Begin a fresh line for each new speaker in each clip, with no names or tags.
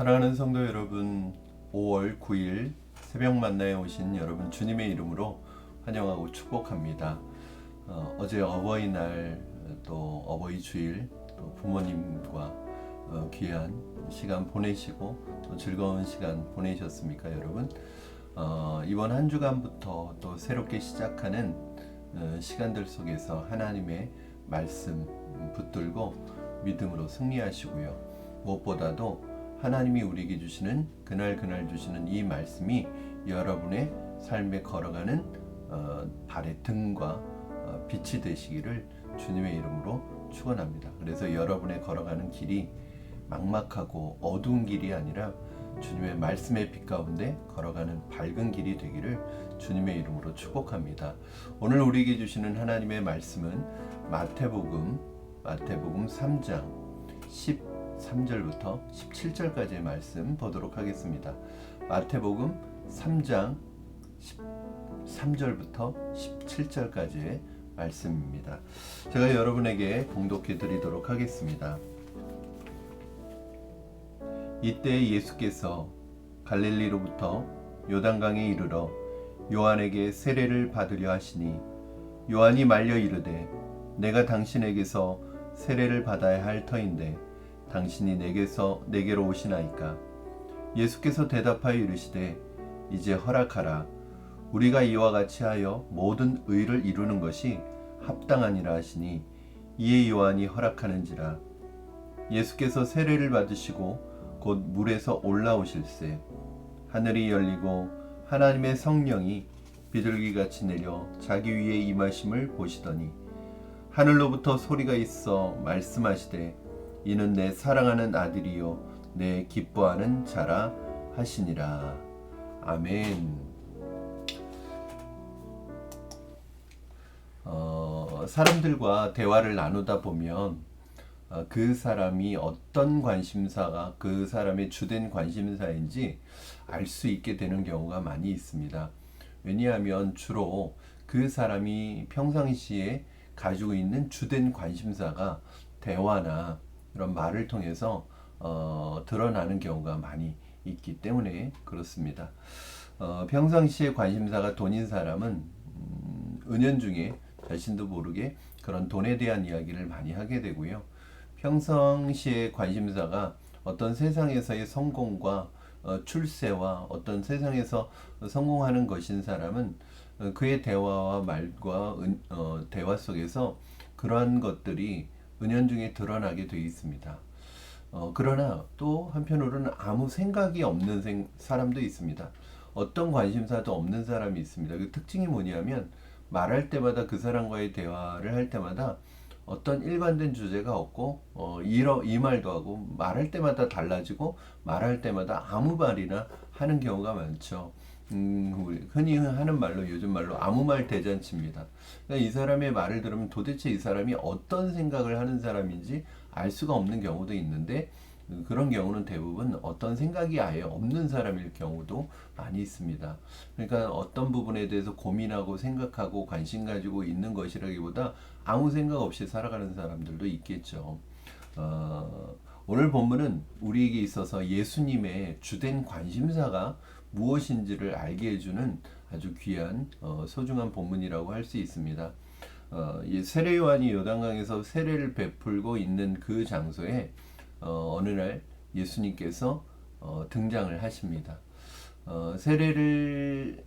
사랑하는 성도 여러분, 5월 9일 새벽 만나에 오신 여러분 주님의 이름으로 환영하고 축복합니다. 어제 어버이날 또 어버이 주일 또 부모님과 귀한 시간 보내시고 또 즐거운 시간 보내셨습니까, 여러분? 이번 한 주간부터 또 새롭게 시작하는 시간들 속에서 하나님의 말씀 붙들고 믿음으로 승리하시고요. 무엇보다도 하나님이 우리에게 주시는 그날 주시는 이 말씀이 여러분의 삶에 걸어가는 발의 등과 빛이 되시기를 주님의 이름으로 축원합니다. 그래서 여러분의 걸어가는 길이 막막하고 어두운 길이 아니라 주님의 말씀의 빛 가운데 걸어가는 밝은 길이 되기를 주님의 이름으로 축복합니다. 오늘 우리에게 주시는 하나님의 말씀은 마태복음 3장 13절부터 17절까지의 말씀 보도록 하겠습니다. 마태복음 3장 13절부터 17절까지의 말씀입니다. 제가 여러분에게 봉독해 드리도록 하겠습니다. 이때 예수께서 갈릴리로부터 요단강에 이르러 요한에게 세례를 받으려 하시니 요한이 말려 이르되 내가 당신에게서 세례를 받아야 할 터인데 당신이 내게로 오시나이까. 예수께서 대답하여 이르시되 이제 허락하라. 우리가 이와 같이 하여 모든 의를 이루는 것이 합당하니라 하시니 이에 요한이 허락하는지라. 예수께서 세례를 받으시고 곧 물에서 올라오실새 하늘이 열리고 하나님의 성령이 비둘기같이 내려 자기 위에 임하심을 보시더니 하늘로부터 소리가 있어 말씀하시되 이는 내 사랑하는 아들이요 내 기뻐하는 자라 하시니라. 아멘. 사람들과 대화를 나누다 보면 그 사람이 어떤 관심사가 그 사람의 주된 관심사인지 알 수 있게 되는 경우가 많이 있습니다. 왜냐하면 주로 그 사람이 평상시에 가지고 있는 주된 관심사가 대화나 이런 말을 통해서 드러나는 경우가 많이 있기 때문에 그렇습니다. 평상시에 관심사가 돈인 사람은 은연중에 자신도 모르게 그런 돈에 대한 이야기를 많이 하게 되고요. 평상시에 관심사가 어떤 세상에서의 성공과 출세와 어떤 세상에서 성공하는 것인 사람은 그의 대화와 말과 대화 속에서 그러한 것들이 은연중에 드러나게 되어 있습니다. 그러나 또 한편으로는 아무 생각이 없는 사람도 있습니다. 어떤 관심사도 없는 사람이 있습니다. 그 특징이 뭐냐면 말할 때마다 그 사람과의 대화를 할 때마다 어떤 일관된 주제가 없고 이 말도 하고 말할 때마다 달라지고 말할 때마다 아무 말이나 하는 경우가 많죠. 흔히 하는 말로 요즘 말로 아무 말 대잔치입니다. 그러니까 이 사람의 말을 들으면 도대체 이 사람이 어떤 생각을 하는 사람인지 알 수가 없는 경우도 있는데 그런 경우는 대부분 어떤 생각이 아예 없는 사람일 경우도 많이 있습니다. 그러니까 어떤 부분에 대해서 고민하고 생각하고 관심 가지고 있는 것이라기보다 아무 생각 없이 살아가는 사람들도 있겠죠. 오늘 본문은 우리에게 있어서 예수님의 주된 관심사가 무엇인지를 알게 해주는 아주 귀한 소중한 본문이라고 할 수 있습니다. 세례 요한이 요단강에서 세례를 베풀고 있는 그 장소에 어느 날 예수님께서 등장을 하십니다. 세례를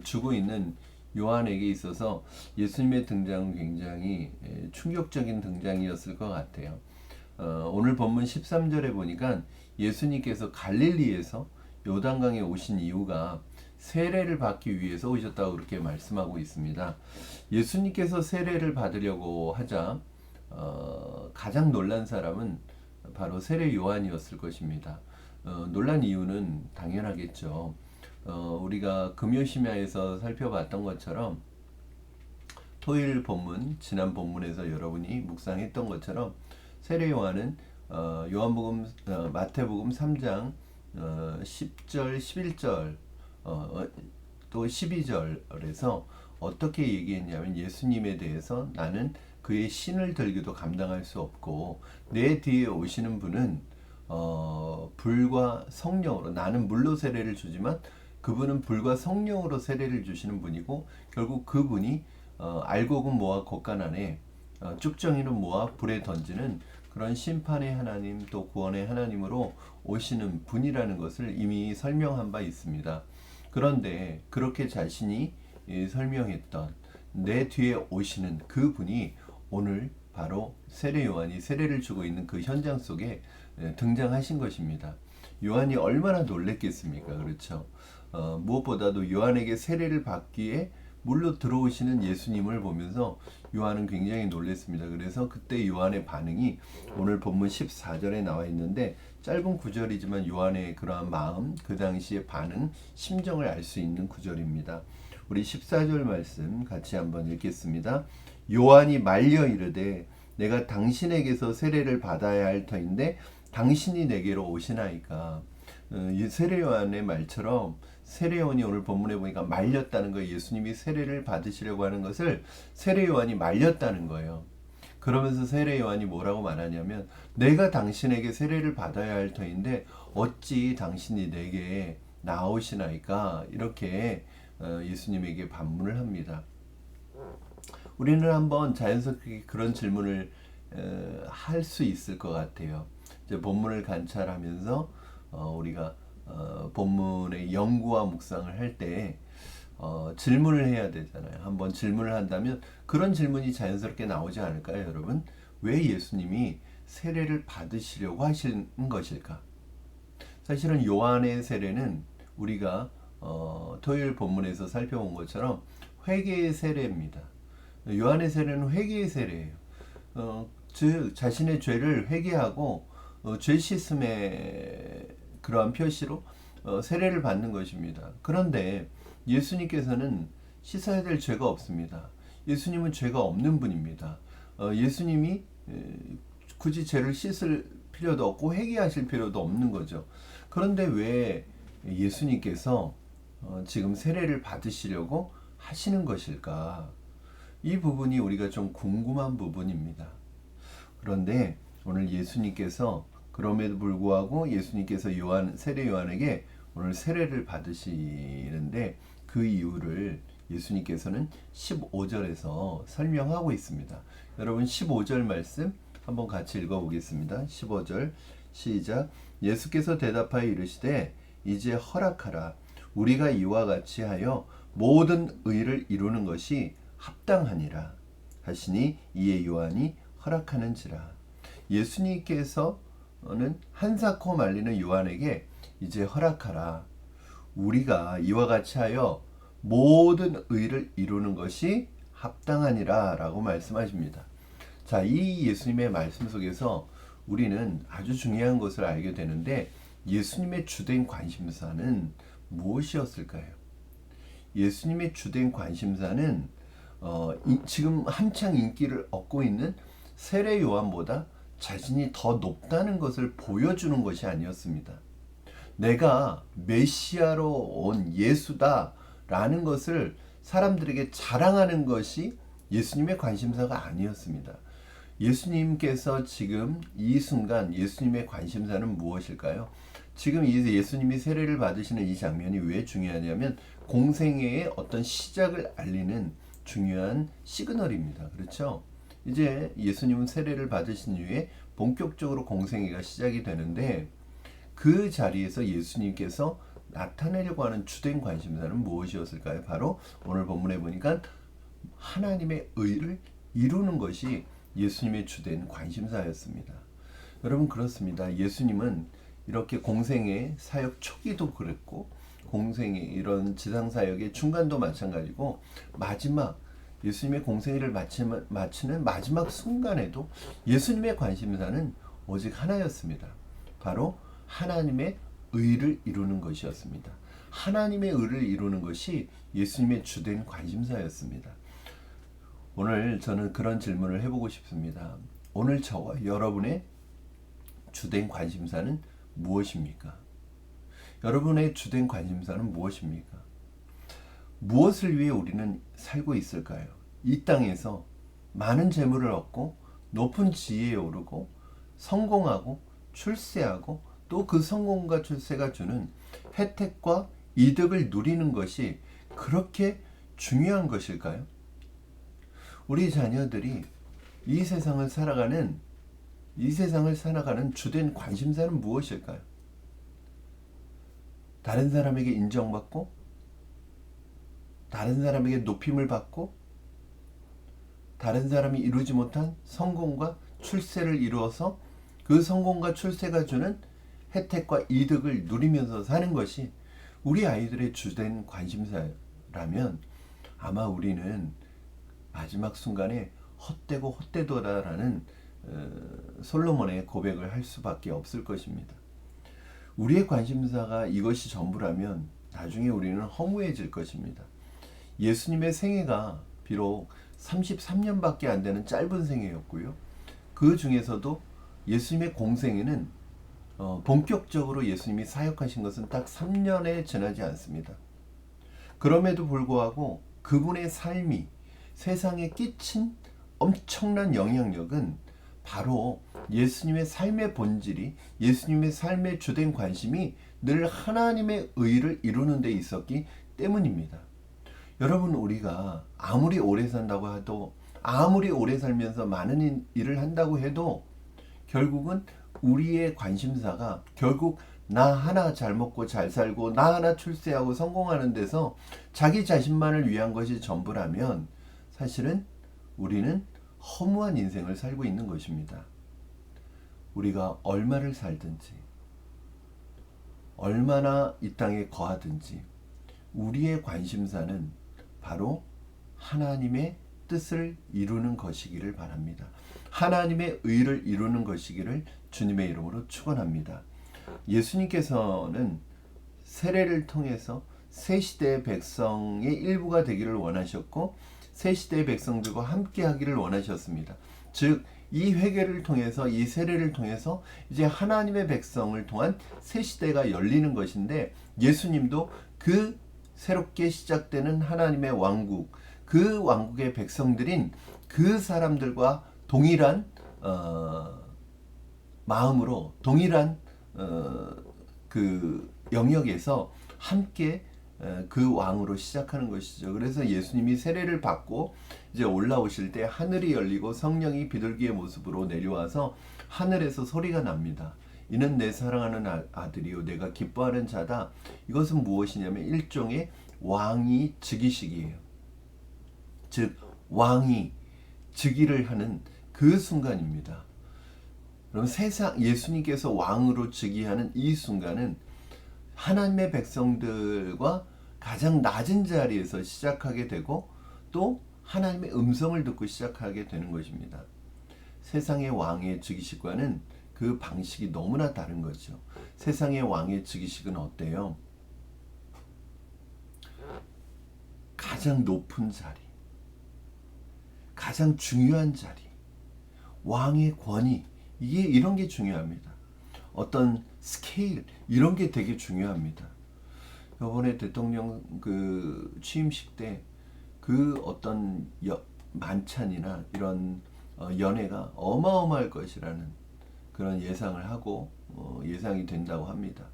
주고 있는 요한에게 있어서 예수님의 등장은 굉장히 충격적인 등장이었을 것 같아요. 오늘 본문 13절에 보니까 예수님께서 갈릴리에서 요단강에 오신 이유가 세례를 받기 위해서 오셨다고 그렇게 말씀하고 있습니다. 예수님께서 세례를 받으려고 하자 가장 놀란 사람은 바로 세례 요한이었을 것입니다. 놀란 이유는 당연하겠죠. 우리가 금요심야에서 살펴봤던 것처럼 토요일 본문, 지난 본문에서 여러분이 묵상했던 것처럼 세례 요한은 마태복음 3장 10절, 11절 또 12절에서 어떻게 얘기했냐면 예수님에 대해서 나는 그의 신을 들기도 감당할 수 없고 내 뒤에 오시는 분은 불과 성령으로, 나는 물로 세례를 주지만 그분은 불과 성령으로 세례를 주시는 분이고, 결국 그분이 알곡은 모아 곶간안에 쭉정이는 모아 불에 던지는 그런 심판의 하나님, 또 구원의 하나님으로 오시는 분이라는 것을 이미 설명한 바 있습니다. 그런데 그렇게 자신이 설명했던 내 뒤에 오시는 그 분이 오늘 바로 세례 요한이 세례를 주고 있는 그 현장 속에 등장하신 것입니다. 요한이 얼마나 놀랬겠습니까? 그렇죠. 무엇보다도 요한에게 세례를 받기에 물로 들어오시는 예수님을 보면서 요한은 굉장히 놀랐습니다. 그래서 그때 요한의 반응이 오늘 본문 14절에 나와 있는데, 짧은 구절이지만 요한의 그러한 마음, 그 당시의 반응, 심정을 알 수 있는 구절입니다. 우리 14절 말씀 같이 한번 읽겠습니다. 요한이 말려 이르되 내가 당신에게서 세례를 받아야 할 터인데 당신이 내게로 오시나이까. 이 세례 요한의 말처럼 세례 요한이 오늘 본문에 보니까 말렸다는 거예요. 예수님이 세례를 받으시려고 하는 것을 세례 요한이 말렸다는 거예요. 그러면서 세례 요한이 뭐라고 말하냐면, 내가 당신에게 세례를 받아야 할 터인데 어찌 당신이 내게 나오시나이까, 이렇게 예수님에게 반문을 합니다. 우리는 한번 자연스럽게 그런 질문을 할 수 있을 것 같아요. 이제 본문을 관찰하면서 우리가 본문의 연구와 묵상을 할 때 질문을 해야 되잖아요. 한번 질문을 한다면 그런 질문이 자연스럽게 나오지 않을까요, 여러분? 왜 예수님이 세례를 받으시려고 하시는 것일까? 사실은 요한의 세례는 우리가 토요일 본문에서 살펴본 것처럼 회개의 세례입니다. 요한의 세례는 회개의 세례예요. 즉 자신의 죄를 회개하고 죄 씻음의 그러한 표시로 세례를 받는 것입니다. 그런데 예수님께서는 씻어야 될 죄가 없습니다. 예수님은 죄가 없는 분입니다. 예수님이 굳이 죄를 씻을 필요도 없고 회개하실 필요도 없는 거죠. 그런데 왜 예수님께서 지금 세례를 받으시려고 하시는 것일까? 이 부분이 우리가 좀 궁금한 부분입니다. 그런데 오늘 예수님께서, 그럼에도 불구하고 예수님께서 세례 요한에게 오늘 세례를 받으시는데 그 이유를 예수님께서는 15절에서 설명하고 있습니다. 여러분 15절 말씀 한번 같이 읽어보겠습니다. 15절 시작. 예수께서 대답하여 이르시되 이제 허락하라. 우리가 이와 같이 하여 모든 의를 이루는 것이 합당하니라 하시니 이에 요한이 허락하는지라. 예수님께서는 한사코 말리는 요한에게 이제 허락하라. 우리가 이와 같이 하여 모든 의를 이루는 것이 합당하니라 라고 말씀하십니다. 자, 이 예수님의 말씀 속에서 우리는 아주 중요한 것을 알게 되는데, 예수님의 주된 관심사는 무엇이었을까요? 예수님의 주된 관심사는 지금 한창 인기를 얻고 있는 세례 요한보다 자신이 더 높다는 것을 보여주는 것이 아니었습니다. 내가 메시아로 온 예수다라는 것을 사람들에게 자랑하는 것이 예수님의 관심사가 아니었습니다. 예수님께서 지금 이 순간 예수님의 관심사는 무엇일까요? 지금 예수님이 세례를 받으시는 이 장면이 왜 중요하냐면 공생애의 어떤 시작을 알리는 중요한 시그널입니다. 그렇죠? 이제 예수님은 세례를 받으신 이후에 본격적으로 공생애가 시작이 되는데, 그 자리에서 예수님께서 나타내려고 하는 주된 관심사는 무엇이었을까요? 바로 오늘 본문에 보니까 하나님의 의를 이루는 것이 예수님의 주된 관심사였습니다. 여러분, 그렇습니다. 예수님은 이렇게 공생의 사역 초기도 그랬고 공생의 이런 지상사역의 중간도 마찬가지고 마지막 예수님의 공생애를 마치는 마지막 순간에도 예수님의 관심사는 오직 하나였습니다. 바로 하나님의 의를 이루는 것이었습니다. 하나님의 의를 이루는 것이 예수님의 주된 관심사였습니다. 오늘 저는 그런 질문을 해보고 싶습니다. 오늘 저와 여러분의 주된 관심사는 무엇입니까? 여러분의 주된 관심사는 무엇입니까? 무엇을 위해 우리는 살고 있을까요? 이 땅에서 많은 재물을 얻고 높은 지위에 오르고 성공하고 출세하고 또 그 성공과 출세가 주는 혜택과 이득을 누리는 것이 그렇게 중요한 것일까요? 우리 자녀들이 이 세상을 살아가는 주된 관심사는 무엇일까요? 다른 사람에게 인정받고, 다른 사람에게 높임을 받고, 다른 사람이 이루지 못한 성공과 출세를 이루어서 그 성공과 출세가 주는 혜택과 이득을 누리면서 사는 것이 우리 아이들의 주된 관심사라면 아마 우리는 마지막 순간에 헛되고 헛되도다라는 솔로몬의 고백을 할 수밖에 없을 것입니다. 우리의 관심사가 이것이 전부라면 나중에 우리는 허무해질 것입니다. 예수님의 생애가 비록 33년밖에 안 되는 짧은 생애였고요. 그 중에서도 예수님의 공생애는 본격적으로 예수님이 사역하신 것은 딱 3년에 지나지 않습니다. 그럼에도 불구하고 그분의 삶이 세상에 끼친 엄청난 영향력은 바로 예수님의 삶의 본질이, 예수님의 삶의 주된 관심이 늘 하나님의 의를 이루는 데 있었기 때문입니다. 여러분, 우리가 아무리 오래 산다고 해도, 아무리 오래 살면서 많은 일을 한다고 해도 결국은 우리의 관심사가 결국 나 하나 잘 먹고 잘 살고 나 하나 출세하고 성공하는 데서 자기 자신만을 위한 것이 전부라면 사실은 우리는 허무한 인생을 살고 있는 것입니다. 우리가 얼마를 살든지 얼마나 이 땅에 거하든지 우리의 관심사는 바로 하나님의 뜻을 이루는 것이기를 바랍니다. 하나님의 의를 이루는 것이기를 주님의 이름으로 축원합니다. 예수님께서는 세례를 통해서 새 시대의 백성의 일부가 되기를 원하셨고 새 시대의 백성들과 함께 하기를 원하셨습니다. 즉 이 회개를 통해서, 이 세례를 통해서 이제 하나님의 백성을 통한 새 시대가 열리는 것인데, 예수님도 그 새롭게 시작되는 하나님의 왕국, 그 왕국의 백성들인 그 사람들과 동일한 마음으로, 동일한 그 영역에서 함께 그 왕으로 시작하는 것이죠. 그래서 예수님이 세례를 받고 이제 올라오실 때 하늘이 열리고 성령이 비둘기의 모습으로 내려와서 하늘에서 소리가 납니다. 이는 내 사랑하는 아들이요 내가 기뻐하는 자다. 이것은 무엇이냐면 일종의 왕이 즉위식이에요. 즉 왕이 즉위를 하는 그 순간입니다. 그럼 예수님께서 왕으로 즉위하는 이 순간은 하나님의 백성들과 가장 낮은 자리에서 시작하게 되고 또 하나님의 음성을 듣고 시작하게 되는 것입니다. 세상의 왕의 즉위식과는 그 방식이 너무나 다른 거죠. 세상의 왕의 즉위식은 어때요? 가장 높은 자리, 가장 중요한 자리, 왕의 권위, 이런 게 중요합니다. 어떤 스케일, 이런 게 되게 중요합니다. 이번에 대통령 그 취임식 때 그 어떤 만찬이나 이런 연회가 어마어마할 것이라는 그런 예상을 하고 예상이 된다고 합니다.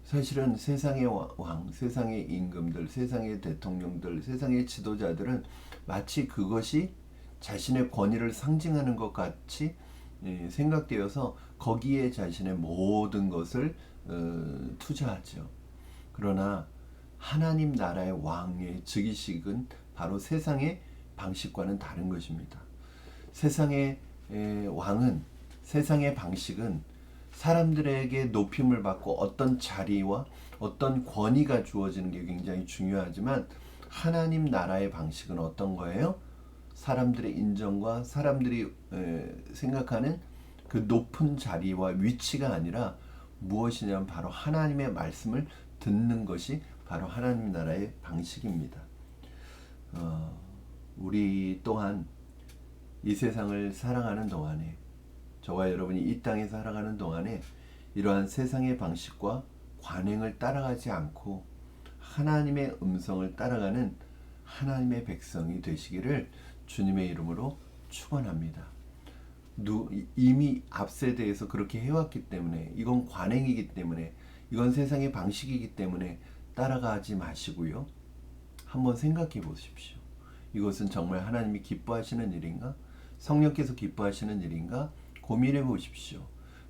사실은 세상의 왕, 세상의 임금들, 세상의 대통령들, 세상의 지도자들은 마치 그것이 자신의 권위를 상징하는 것 같이 생각되어서 거기에 자신의 모든 것을 투자하죠. 그러나 하나님 나라의 왕의 즉위식은 바로 세상의 방식과는 다른 것입니다. 세상의 왕은, 세상의 방식은 사람들에게 높임을 받고 어떤 자리와 어떤 권위가 주어지는 게 굉장히 중요하지만 하나님 나라의 방식은 어떤 거예요? 사람들의 인정과 사람들이 생각하는 그 높은 자리와 위치가 아니라 무엇이냐면 바로 하나님의 말씀을 듣는 것이 바로 하나님 나라의 방식입니다. 우리 또한 이 세상을 살아가는 동안에, 저와 여러분이 이 땅에 살아가는 동안에 이러한 세상의 방식과 관행을 따라가지 않고 하나님의 음성을 따라가는 하나님의 백성이 되시기를 주님의 이름으로 축원합니다. 이미 앞세대에서 그렇게 해왔기 때문에, 이건 관행이기 때문에, 이건 세상의 방식이기 때문에 따라가지 마시고요. 한번 생각해 보십시오. 이것은 정말 하나님이 기뻐하시는 일인가? 성령께서 기뻐하시는 일인가? 고민해 보십시오.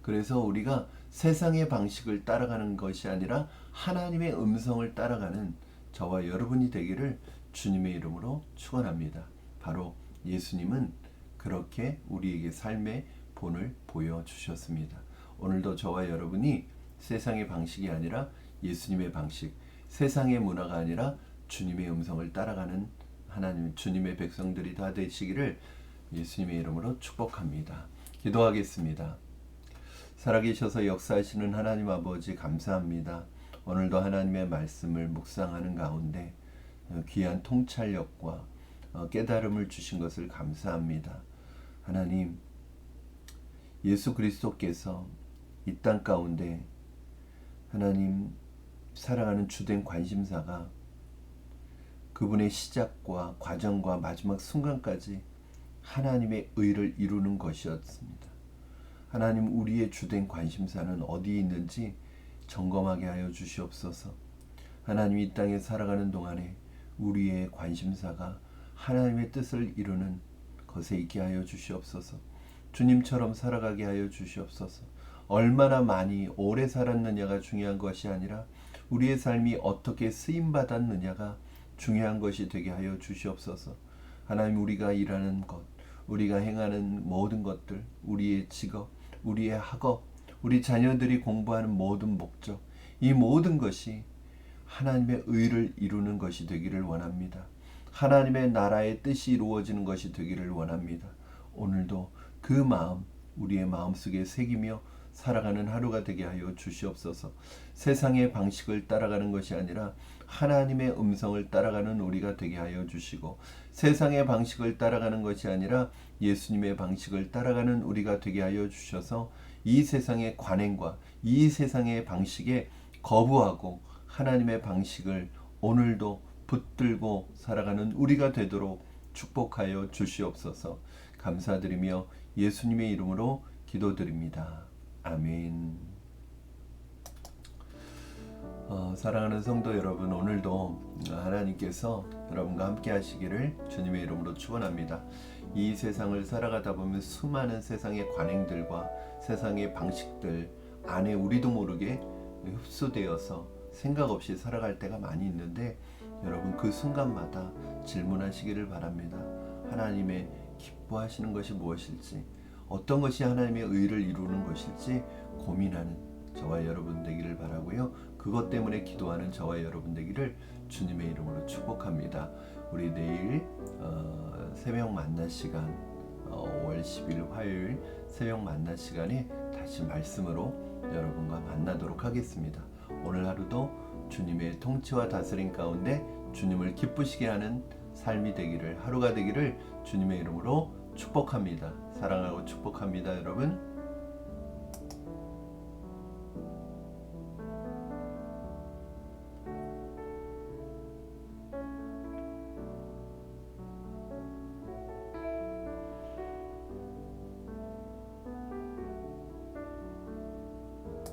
그래서 우리가 세상의 방식을 따라가는 것이 아니라 하나님의 음성을 따라가는 저와 여러분이 되기를 주님의 이름으로 축원합니다. 바로 예수님은 그렇게 우리에게 삶의 본을 보여주셨습니다. 오늘도 저와 여러분이 세상의 방식이 아니라 예수님의 방식, 세상의 문화가 아니라 주님의 음성을 따라가는 하나님, 주님의 백성들이 다 되시기를 예수님의 이름으로 축복합니다. 기도하겠습니다. 살아계셔서 역사하시는 하나님 아버지 감사합니다. 오늘도 하나님의 말씀을 묵상하는 가운데 귀한 통찰력과 깨달음을 주신 것을 감사합니다. 하나님, 예수 그리스도께서 이 땅 가운데 하나님 사랑하는 주된 관심사가 그분의 시작과 과정과 마지막 순간까지 하나님의 의를 이루는 것이었습니다. 하나님, 우리의 주된 관심사는 어디에 있는지 점검하게 하여 주시옵소서. 하나님, 이 땅에 살아가는 동안에 우리의 관심사가 하나님의 뜻을 이루는 것에 있게 하여 주시옵소서. 주님처럼 살아가게 하여 주시옵소서. 얼마나 많이 오래 살았느냐가 중요한 것이 아니라 우리의 삶이 어떻게 쓰임받았느냐가 중요한 것이 되게 하여 주시옵소서. 하나님, 우리가 일하는 것, 우리가 행하는 모든 것들, 우리의 직업, 우리의 학업, 우리 자녀들이 공부하는 모든 목적, 이 모든 것이 하나님의 의를 이루는 것이 되기를 원합니다. 하나님의 나라의 뜻이 이루어지는 것이 되기를 원합니다. 오늘도 그 마음 우리의 마음속에 새기며 살아가는 하루가 되게 하여 주시옵소서. 세상의 방식을 따라가는 것이 아니라 하나님의 음성을 따라가는 우리가 되게 하여 주시고, 세상의 방식을 따라가는 것이 아니라 예수님의 방식을 따라가는 우리가 되게 하여 주셔서 이 세상의 관행과 이 세상의 방식에 거부하고 하나님의 방식을 오늘도 붙들고 살아가는 우리가 되도록 축복하여 주시옵소서. 감사드리며 예수님의 이름으로 기도드립니다. 아멘. 사랑하는 성도 여러분, 오늘도 하나님께서 여러분과 함께 하시기를 주님의 이름으로 축원합니다. 이 세상을 살아가다 보면 수많은 세상의 관행들과 세상의 방식들 안에 우리도 모르게 흡수되어서 생각 없이 살아갈 때가 많이 있는데, 여러분 그 순간마다 질문하시기를 바랍니다. 하나님의 기뻐하시는 것이 무엇일지, 어떤 것이 하나님의 의를 이루는 것일지 고민하는 저와 여러분 되기를 바라고요. 그것 때문에 기도하는 저와 여러분 되기를 주님의 이름으로 축복합니다. 우리 내일 새벽 만나 시간, 5월 10일 화요일 새벽 만나 시간에 다시 말씀으로 여러분과 만나도록 하겠습니다. 오늘 하루도 주님의 통치와 다스림 가운데 주님을 기쁘시게 하는 삶이 되기를, 하루가 되기를 주님의 이름으로 축복합니다. 사랑하고 축복합니다, 여러분.